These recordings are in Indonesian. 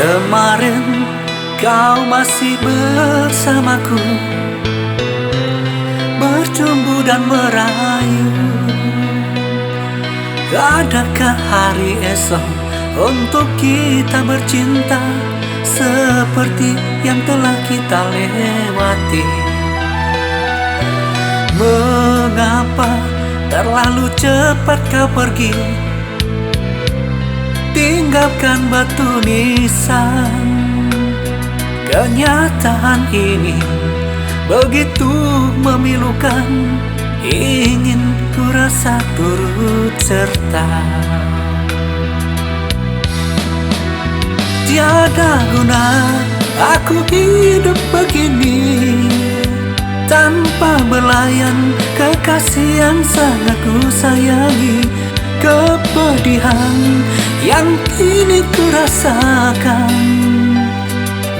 Kemarin kau masih bersamaku, bercumbu dan merayu. Adakah hari esok untuk kita bercinta seperti yang telah kita lewati? Mengapa terlalu cepat kau pergi, tinggalkan batu nisan? Kenyataan ini begitu memilukan, ingin ku rasa turut serta. Tiada guna aku hidup begini tanpa belayan kekasih yang sangat ku sayangi. Kepedihan yang kini ku rasakan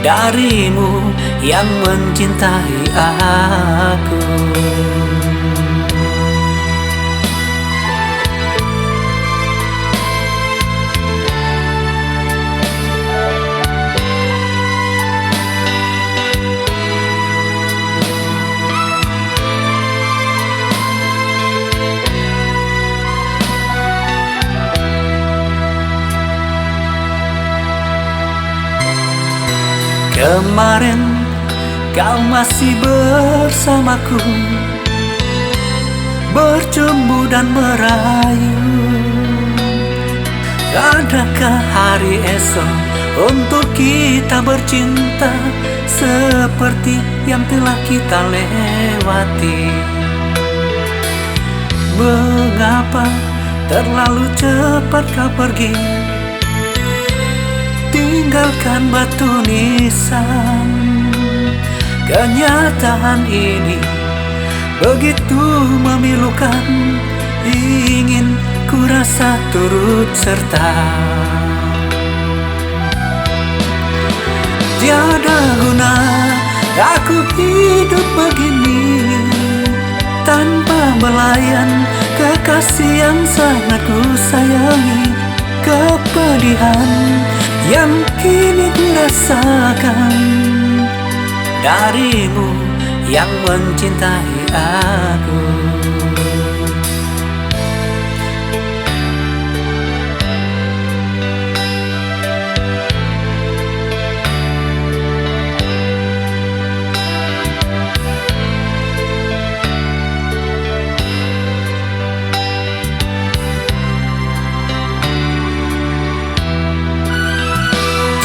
darimu yang mencintai aku. Kemarin kau masih bersamaku, bercumbu dan merayu. Adakah hari esok untuk kita bercinta seperti yang telah kita lewati? Mengapa terlalu cepat kau pergi, tinggalkan batu nisan? Kenyataan ini begitu memilukan, ingin ku rasa turut serta. Tiada guna aku hidup begini tanpa belayan kekasih yang sangat ku sayangi. Kepedihan yang kini ku rasakan darimu yang mencintai aku.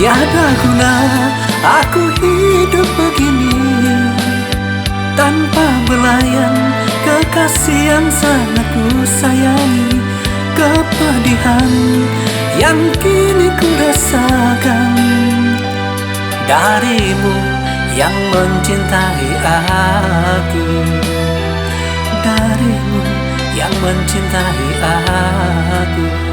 Tiada guna aku hidup begini tanpa belayan kekasih yang sangat ku sayangi. Kepedihan yang kini ku rasakan darimu yang mencintai aku. Darimu yang mencintai aku.